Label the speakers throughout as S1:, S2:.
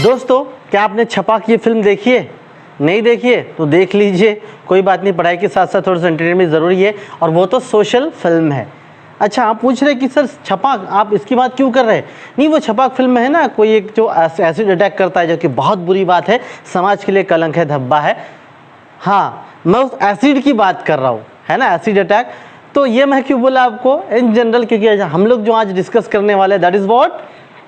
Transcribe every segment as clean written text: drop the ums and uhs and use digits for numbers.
S1: दोस्तों, क्या आपने छपाक ये फिल्म देखी है? नहीं देखी है तो देख लीजिए, कोई बात नहीं, पढ़ाई के साथ साथ थोड़ा सा एंटरटेनमेंट ज़रूरी है और वो तो सोशल फिल्म है। अच्छा, आप पूछ रहे हैं कि सर छपाक, आप इसकी बात क्यों कर रहे हैं? नहीं, वो छपाक फिल्म में है ना, कोई एक जो एसिड अटैक करता है, जो कि बहुत बुरी बात है, समाज के लिए कलंक है, धब्बा है। हाँ, मैं उस एसिड की बात कर रहा हूँ, है ना, एसिड अटैक। तो ये मैं क्यों बोला आपको इन जनरल, क्योंकि हम लोग जो आज डिस्कस करने वाले हैं that is what,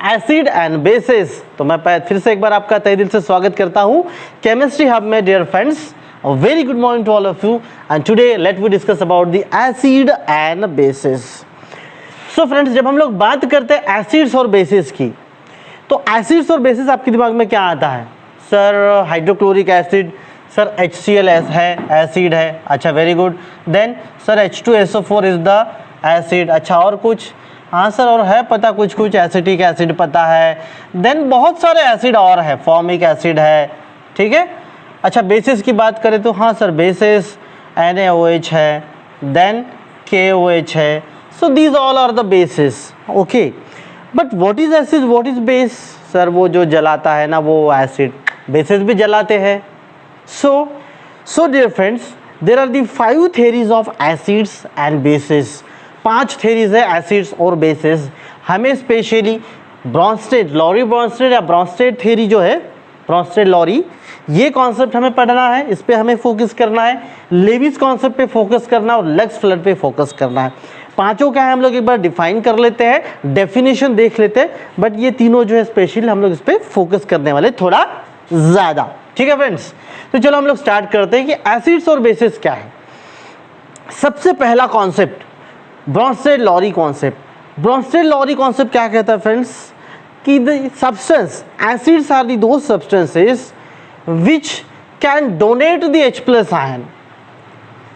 S1: acid and basis. तो मैं फिर से एक बार आपका तहे दिल से स्वागत करता हूँ केमिस्ट्री हब में dear friends. Very good morning to all of you and today let we discuss about the acid and basis. So friends, जब हम लोग बात करते हैं एसिड्स और बेसिस की, तो एसिड्स और बेसिस आपके दिमाग में क्या आता है? Sir hydrochloric acid, sir HCl है, एसिड है। अच्छा, very good. Then sir H2SO4 is the acid. अच्छा, और कुछ? हाँ सर, और है पता कुछ कुछ, एसिटिक एसिड पता है। देन बहुत सारे एसिड और है, फॉर्मिक एसिड है, ठीक है। अच्छा, बेसिस की बात करें तो हाँ सर, बेसिस NaOH है, देन KOH है। So these all are the basis, okay. But what is acid, what is base? Sir वो जो जलाता है ना, वो एसिड, बेसिस भी जलाते हैं। So dear friends, there are the 5 theories of acids and bases. 5 theories है एसिड्स और बेसिस। हमें स्पेशली ब्रॉन्स्टेड, लॉरी ब्रॉन्स्टेड या ब्रॉन्स्टेड थ्योरी जो है, ब्रॉन्स्टेड लॉरी, ये कॉन्सेप्ट हमें पढ़ना है, इस पे हमें फोकस करना है। लेविस कॉन्सेप्ट पे फोकस करना है और लक्स फ्लड पे फोकस करना है। पांचों क्या है हम लोग एक बार डिफाइन कर लेते हैं, डेफिनेशन देख लेते हैं, बट ये तीनों जो है स्पेशली हम लोग इस पे फोकस करने वाले थोड़ा ज़्यादा, ठीक है फ्रेंड्स। तो चलो हम लोग स्टार्ट करते हैं कि एसिड्स और बेसिस क्या है। सबसे पहला concept, Bronsted Lowry concept. Bronsted Lowry concept क्या कहता है फ्रेंड्स, कि the substance, acids are the दो substances which can donate the H+ ion.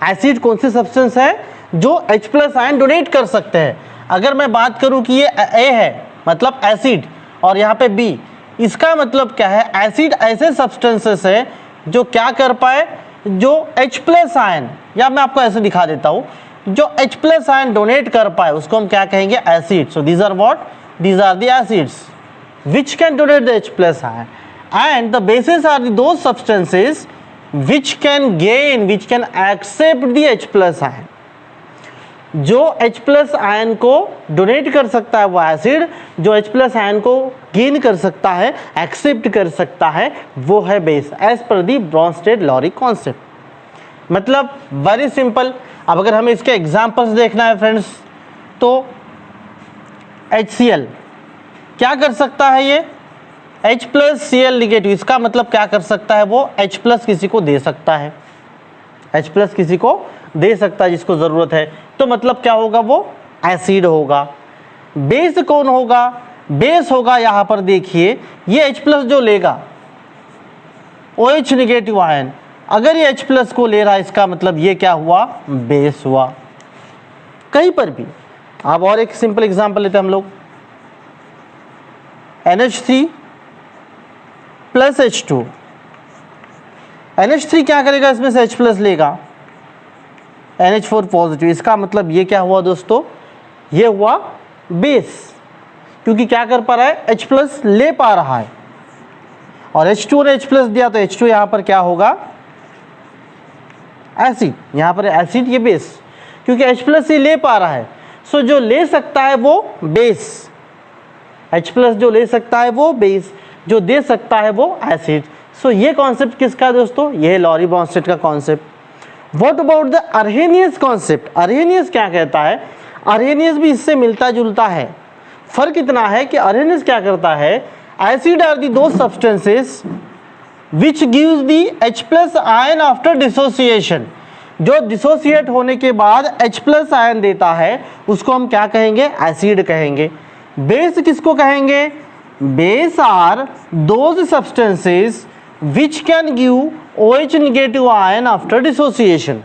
S1: Acid कौन सी सब्सटेंस है जो H+ आयन डोनेट कर सकते हैं? अगर मैं बात करूं कि ये A है, मतलब एसिड, और यहाँ पे B, इसका मतलब क्या है? एसिड ऐसे सब्सटेंसेस है जो क्या कर पाए, जो H+ आयन, या मैं आपको ऐसे दिखा देता हूँ, जो H+ आयन डोनेट कर पाए उसको हम क्या कहेंगे? Acid. So these are what, these are the acids which can donate the H+ ion, and the basis are those substances which can gain, which can accept the H+ ion. जो H+ ion को donate कर सकता है वो acid, जो H+ ion को gain कर सकता है, एक्सेप्ट कर सकता है, वो है बेस, एज पर दी ब्रॉन्स्टेड लॉरी कॉन्सेप्ट। मतलब वेरी सिंपल। अब अगर हमें इसके एग्जांपल्स देखना है फ्रेंड्स, तो HCl क्या कर सकता है? ये H+Cl निगेटिव, इसका मतलब क्या कर सकता है? वो H+ किसी को दे सकता है, H+ किसी को दे सकता है जिसको जरूरत है, तो मतलब क्या होगा? वो एसिड होगा। बेस कौन होगा? बेस होगा, यहां पर देखिए, ये H+ जो लेगा OH निगेटिव आयन, अगर ये H+ को ले रहा है, इसका मतलब ये क्या हुआ? बेस हुआ। कहीं पर भी आप और एक सिंपल एग्जांपल लेते हैं हम लोग, NH3 + H2। NH3 क्या करेगा? इसमें से H+ लेगा, NH4 पॉजिटिव, इसका मतलब ये क्या हुआ दोस्तों? ये हुआ बेस, क्योंकि क्या कर पा रहा है? H+ ले पा रहा है, और H2 ने H+ दिया तो H2 यहां पर क्या होगा? एसिड। यहां पर एसिड, ये बेस, क्योंकि H+ ही ले पा रहा है। सो जो ले सकता है वो बेस, H+ जो ले सकता है वो बेस, जो दे सकता है वो एसिड। सो ये कॉन्सेप्ट किसका दोस्तों? ये है लॉरी ब्रॉन्स्टेड का concept. What about the Arrhenius concept? Arrhenius क्या कहता है? Arrhenius भी इससे मिलता जुलता है। फर्क इतना है कि Arrhenius क्या करता है? Acid are the those substances which gives the H+ ion after dissociation। जो डिसोसिएट होने के बाद H+ आयन देता है उसको हम क्या कहेंगे? एसिड कहेंगे। बेस किसको कहेंगे? Base are those substances which can give OH negative ion after dissociation.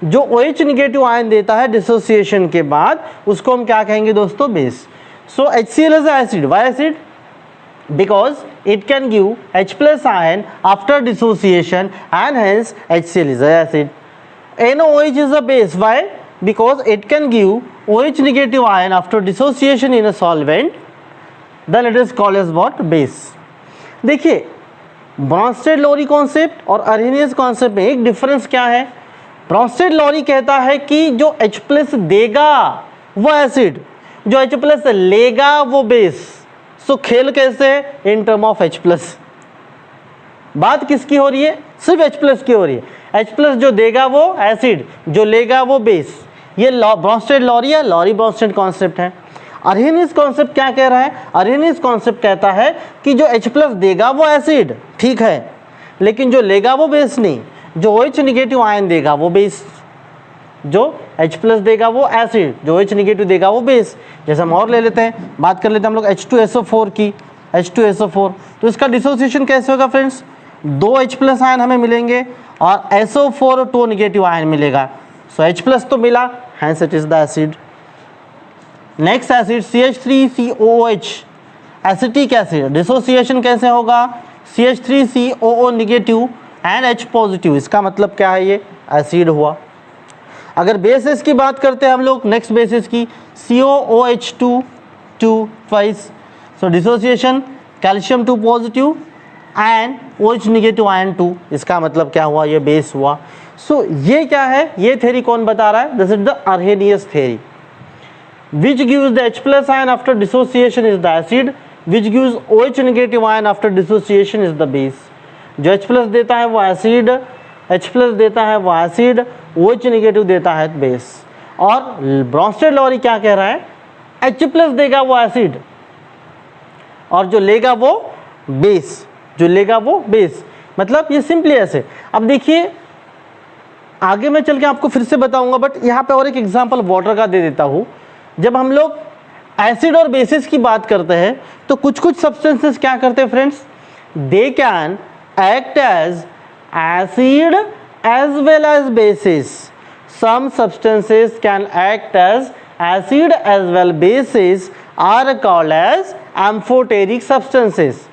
S1: जो OH निगेटिव आयन देता है डिसोसिएशन के बाद, उसको हम क्या कहेंगे दोस्तों? Base. So HCl is acid. Why acid? Because it can give H+ ion after dissociation and hence HCl is acid. NaOH is a base. Why? Because it can give OH negative ion after dissociation in a solvent, then it is called as what? Base. देखिए ब्रॉन्स्टेड-लोरी concept और अर्हेनियस concept में एक difference क्या है? ब्रॉन्स्टेड-लोरी कहता है कि जो H+ देगा वो एसिड, जो H+ लेगा वो बेस। सो खेल कैसे है? In term of H+। बात किसकी हो रही है? सिर्फ H+ की हो रही है। H+ जो देगा वो एसिड, जो लेगा वो बेस। ये ब्रॉन्स्टेड-लोरी या लोरी-ब्रॉन्स्टेड कॉन्सेप्ट है। अर्हेनियस कॉन्सेप्ट क्या कह रहा है? अर्हेनियस कॉन्सेप्ट कहता है कि जो H+ देगा वो एसिड, ठीक है, लेकिन जो लेगा वो बेस नहीं। जो OH नेगेटिव आयन देगा वो बेस, जो H+ देगा वो एसिड, जो OH नेगेटिव देगा वो बेस। जैसे हम और ले लेते हैं, बात कर लेते हैं हम लोग H2SO4 की। H2SO4 तो इसका डिसोसिएशन कैसे होगा फ्रेंड्स? 2 H+ आयन हमें मिलेंगे और SO4 2 नेगेटिव आयन मिलेगा। सो H+ तो मिला, hence it is the acid. Next acid CH3COOH, acetic acid. Dissociation कैसे होगा? CH3COO negative and H positive. इसका मतलब क्या है? ये एसिड हुआ। अगर बेसिस की बात करते हैं हम लोग, नेक्स्ट बेसिस की COOH2 2 so dissociation calcium 2 positive and OH negative ion 2। इसका मतलब क्या हुआ? ये बेस हुआ। सो ये क्या है? ये थ्योरी कौन बता रहा है? This is the Arrhenius theory. Which gives the H+ ion after dissociation is the acid, which gives OH negative ion after dissociation is the base। जो H+ देता है वो एसिड, H+ देता है वो एसिड, OH नेगेटिव देता है base. और ब्रॉन्स्टेड-लोरी क्या कह रहा है? H+ देगा वो एसिड और जो लेगा वो बेस, जो लेगा वो बेस। मतलब ये सिंपली ऐसे। अब देखिए आगे मैं चल के आपको फिर से बताऊंगा, बट यहाँ पे और एक एग्जांपल वाटर का दे देता हूँ। जब हम लोग एसिड और बेसिस की बात करते हैं तो कुछ कुछ सब्सटेंसेस क्या करते हैं friends? They can act as acid as well as basis. Some substances can act as acid as well basis are called as amphoteric substances,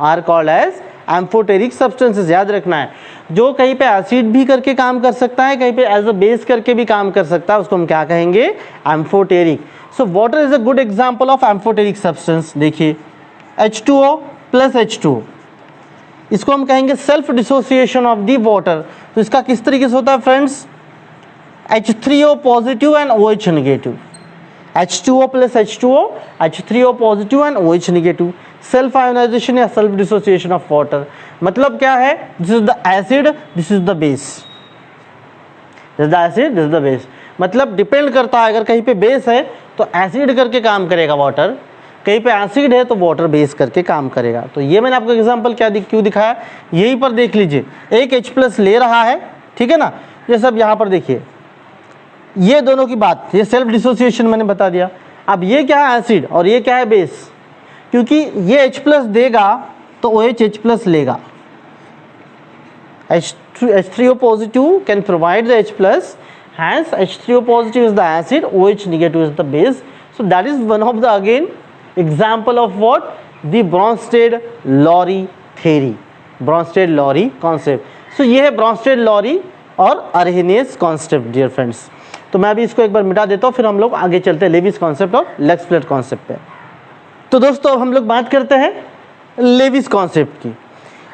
S1: are called as amphoteric substances. याद रखना है, जो कहीं पे एसिड भी करके काम कर सकता है, कहीं पे एज अ बेस करके भी काम कर सकता है, उसको हम क्या कहेंगे? Amphoteric. So water is a good example of amphoteric substance. देखिए H2O प्लस H2O, इसको हम कहेंगे self dissociation of the water. तो इसका किस तरीके से होता है friends? H3O positive and OH negative, H2O plus H2O, H3O positive and OH negative. Self ionization या सेल्फ डिसोसिएशन ऑफ वाटर। मतलब क्या है? This is the acid, this is the base, this is the acid, this is the base. मतलब depend करता है, अगर कहीं पे बेस है तो एसिड करके काम करेगा वाटर, कहीं पे एसिड है तो वाटर बेस करके काम करेगा। तो ये मैंने आपको एग्जांपल क्यों दिखाया, यहीं पर देख लीजिए। एक H+ ले रहा है, ठीक है ना, ये सब यहाँ पर देखिए, ये दोनों की बात, ये सेल्फ डिसोसिएशन मैंने बता दिया। अब ये क्या है? एसिड, और ये क्या है? बेस। क्योंकि ये H+ देगा तो OH H+ लेगा। H3O positive can provide the H+, hence H3O positive is the acid, OH negative is the base. So that is one of the again example of what? The Bronsted-Lowry theory, Bronsted-Lowry concept. So ये है Bronsted-Lowry और Arrhenius concept dear friends। तो मैं अभी इसको एक बार मिटा देता हूँ, फिर हम लोग आगे चलते हैं लेविस कॉन्सेप्ट और लेक्सप्लेट कॉन्सेप्ट पे। तो दोस्तों अब हम लोग बात करते हैं लेविस कॉन्सेप्ट की।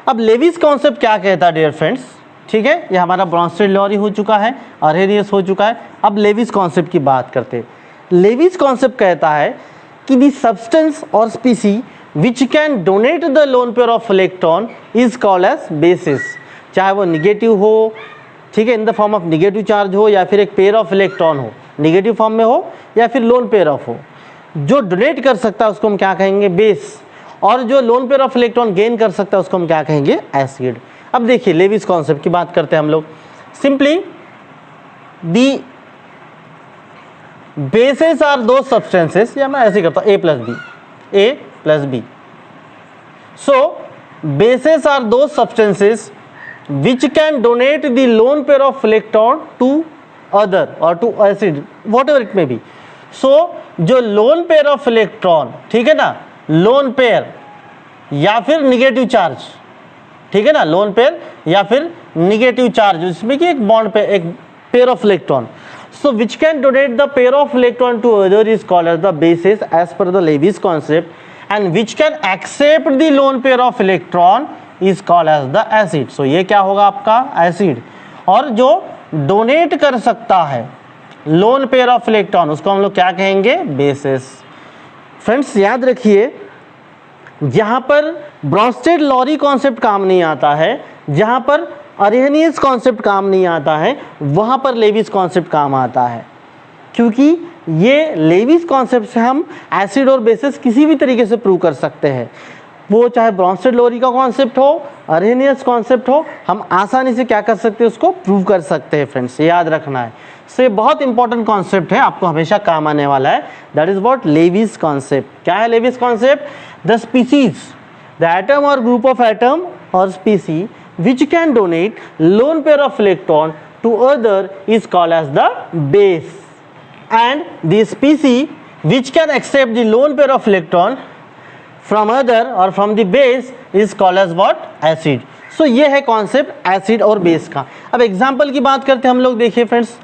S1: अब लेविस कॉन्सेप्ट क्या कहता है डियर फ्रेंड्स? ठीक है, ये हमारा ब्रॉन्स्टेड-लोरी हो चुका है, अर्हेनियस हो चुका है। अब लेविस कॉन्सेप्ट की बात करते हैं। लेविस कॉन्सेप्ट कहता है कि द सब्सटेंस और species which can donate the lone pair of electron is called as basis. चाहे वो निगेटिव हो, ठीक है, in the form of negative charge हो, या फिर एक पेयर ऑफ इलेक्ट्रॉन हो, निगेटिव फॉर्म में हो, या फिर लोन पेयर ऑफ हो, जो डोनेट कर सकता है उसको हम क्या कहेंगे? बेस। और जो lone pair of electron gain कर सकता है उसको हम क्या कहेंगे? एसिड। अब देखिए लेविस कॉन्सेप्ट की बात करते हैं हम लोग। Simply the basis are those substances, या मैं ऐसे करता हूँ A plus B. So basis are those substances which can donate the lone pair of electron to other or to acid whatever it may be। so जो lone pair of electron, ठीक है ना, lone pair या फिर negative charge, ठीक है ना, lone pair या फिर निगेटिव चार्ज, जिसमें कि एक बॉन्ड पे एक pair of electron, so which can donate the pair of electron to other is called as the basis as per the Lewis concept. And which can accept the lone pair of electron is called as the acid. So ये क्या होगा आपका acid. और जो donate कर सकता है loan pair of electron उसको हम लोग क्या कहेंगे, बेसिस। फ्रेंड्स याद रखिए, जहां पर ब्रॉन्स्टेड लॉरी कॉन्सेप्ट काम नहीं आता है, जहां पर अरेनियस कॉन्सेप्ट काम नहीं आता है, वहां पर लेविस कॉन्सेप्ट काम आता है। क्योंकि ये लेविस कॉन्सेप्ट से हम एसिड और बेसिस किसी भी तरीके से प्रूव कर सकते हैं, वो चाहे ब्रॉन्स्टेड लॉरी का कॉन्सेप्ट हो, अरेनियस कॉन्सेप्ट हो, हम आसानी से क्या कर सकते हैं, उसको प्रूव कर सकते हैं। फ्रेंड्स याद रखना है, से बहुत इंपॉर्टेंट कॉन्सेप्ट है, आपको हमेशा काम आने वाला है। That is what Lewis concept. क्या है Lewis concept? The species, the atom और ग्रुप ऑफ एटम और species which can donate lone pair of electron to other is called as the base, and the species which can accept the lone pair of electron from other or from the base is called as what? acid. so ये है concept acid और base का। अब example की बात करते हैं हम लोग, देखिए फ्रेंड्स,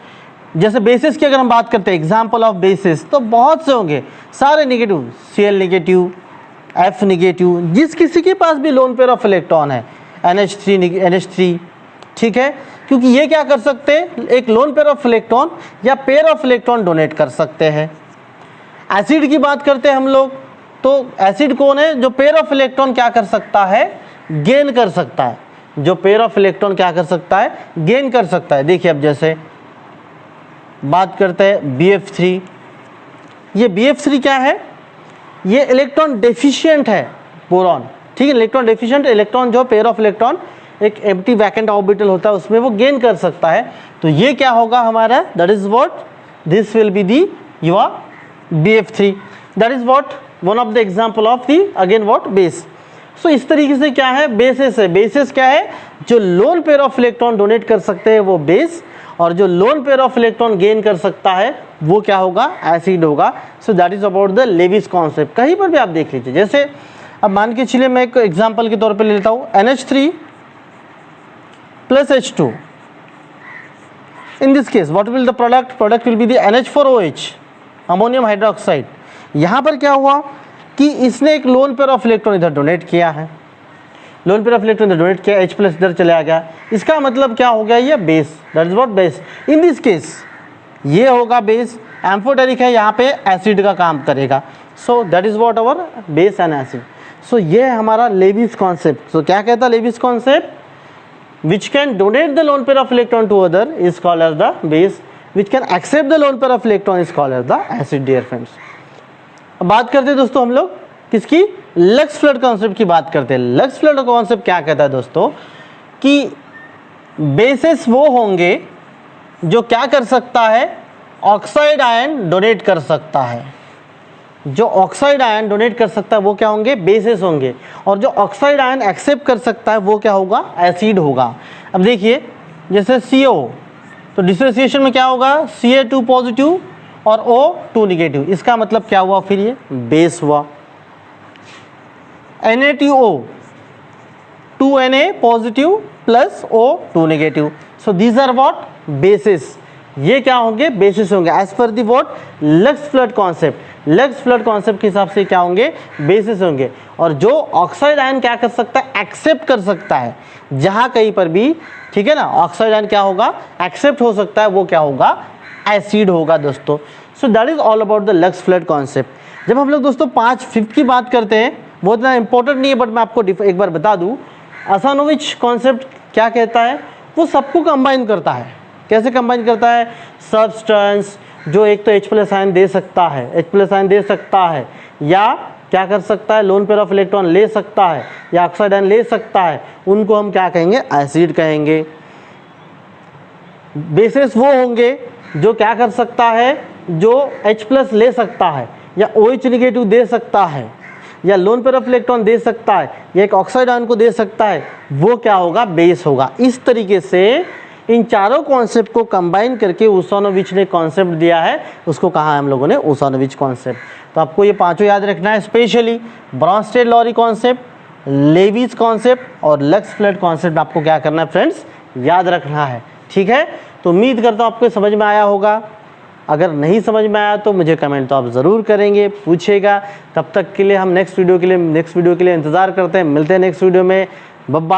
S1: जैसे बेसिस की अगर हम बात करते हैं, एग्जाम्पल ऑफ बेसिस तो बहुत से होंगे, सारे negative, Cl negative, F negative, जिस किसी के पास भी लोन पेयर ऑफ इलेक्ट्रॉन है, NH3, ठीक है, क्योंकि ये क्या कर सकते हैं, एक लोन पेयर ऑफ इलेक्ट्रॉन या पेयर ऑफ इलेक्ट्रॉन डोनेट कर सकते हैं। एसिड की बात करते हैं हम लोग, तो एसिड कौन है, जो पेयर ऑफ इलेक्ट्रॉन क्या कर सकता है, गेन कर सकता है, जो पेयर ऑफ इलेक्ट्रॉन क्या कर सकता है, गेन कर सकता है। देखिए अब जैसे बात करते हैं BF3, ये BF3 क्या है, ये इलेक्ट्रॉन डेफिशिएंट है बोरॉन, ठीक है, इलेक्ट्रॉन डेफिशिएंट, इलेक्ट्रॉन जो पेयर ऑफ इलेक्ट्रॉन एक एम्प्टी वैकेंट ऑर्बिटल होता है उसमें वो गेन कर सकता है, तो ये क्या होगा हमारा, that is what, this will be the your BF3। That is what one of the example of the again what base. So इस तरीके से क्या है, बेसिस है। बेसिस क्या है, जो lone pair of electron donate कर सकते हैं वो बेस, और जो lone pair of electron gain कर सकता है वो क्या होगा, एसिड होगा। So that is about the Lewis concept. कहीं पर भी आप देख लीजिए, जैसे अब मान के चलिए मैं एक एग्जांपल के तौर पे ले लेता हूँ, NH3 plus H2, in this case what will the product will be the NH4OH, ammonium hydroxide. यहाँ पर क्या हुआ कि इसने एक लोन पेयर ऑफ इलेक्ट्रॉन इधर डोनेट किया है, लोन पेयर ऑफ इलेक्ट्रॉन इधर डोनेट किया, H प्लस इधर चला गया, इसका मतलब क्या हो गया, ये base, that is what base. In this case ये होगा बेस, एम्फोटेरिक है, यहाँ पे एसिड का काम करेगा। So that is what our base and acid. So ये हमारा लेविस कॉन्सेप्ट। सो क्या कहता है Lewis concept, which can donate the lone pair of electron to other is called as the base, which can accept the lone pair of electron is called as the acid. Dear friends, अब बात करते हैं दोस्तों हम लोग किसकी, lux Flood concept की बात करते हैं। लक्स फ्लड कॉन्सेप्ट क्या कहता है दोस्तों, कि बेसिस वो होंगे जो क्या कर सकता है, ऑक्साइड आयन डोनेट कर सकता है, जो ऑक्साइड आयन डोनेट कर सकता है वो क्या होंगे, बेसिस होंगे, और जो ऑक्साइड आयन एक्सेप्ट कर सकता है वो क्या होगा, एसिड होगा। अब देखिए जैसे CO, तो डिसोसिएशन में क्या होगा, Ca2 पॉजिटिव और O2 निगेटिव, इसका मतलब क्या हुआ, फिर ये बेस हुआ। Na2O, 2Na positive plus O2 negative, so these are what, bases. ये क्या होंगे, बेसिस होंगे as per the what, Lux Flood concept. Lux Flood concept के हिसाब से क्या होंगे, बेसिस होंगे। और जो ऑक्साइड आयन क्या कर सकता है, एक्सेप्ट कर सकता है, जहां कहीं पर भी, ठीक है ना, ऑक्साइड आयन क्या होगा, एक्सेप्ट हो सकता है, वो क्या होगा, एसिड होगा दोस्तों। सो that is all about the lux Flood concept. जब हम लोग दोस्तों 5/5 की बात करते हैं, वो इतना इंपॉर्टेंट नहीं है, बट मैं आपको एक बार बता दूं, आसानोविच कॉन्सेप्ट क्या कहता है, वो सबको कंबाइन करता है। कैसे कंबाइन करता है, सब्सटेंस जो एक तो H प्लस आयन दे सकता है, H प्लस आयन दे सकता है, या क्या कर सकता है, लोन पेयर ऑफ इलेक्ट्रॉन ले सकता है, या ऑक्साइड आयन ले सकता है, उनको हम क्या कहेंगे, एसिड कहेंगे। बेसिस वो होंगे जो क्या कर सकता है, जो H प्लस ले सकता है, या OH निगेटिव दे सकता है, या लोन पेयर ऑफ इलेक्ट्रॉन दे सकता है, या एक ऑक्साइड आयन को दे सकता है, वो क्या होगा, बेस होगा। इस तरीके से इन चारों कॉन्सेप्ट को कंबाइन करके उसानोविच ने कॉन्सेप्ट दिया है, उसको कहा है हम लोगों ने उसानोविच कॉन्सेप्ट। तो आपको ये पांचों याद रखना है, specially Bronsted Lowry concept, Lewis concept और लक्स फ्लड कॉन्सेप्ट आपको क्या करना है फ्रेंड्स, याद रखना है। ठीक है, तो उम्मीद करता हूँ आपको समझ में आया होगा। अगर नहीं समझ में आया तो मुझे कमेंट तो आप ज़रूर करेंगे, पूछेगा। तब तक के लिए हम नेक्स्ट वीडियो के लिए इंतज़ार करते हैं। मिलते हैं नेक्स्ट वीडियो में। बाय।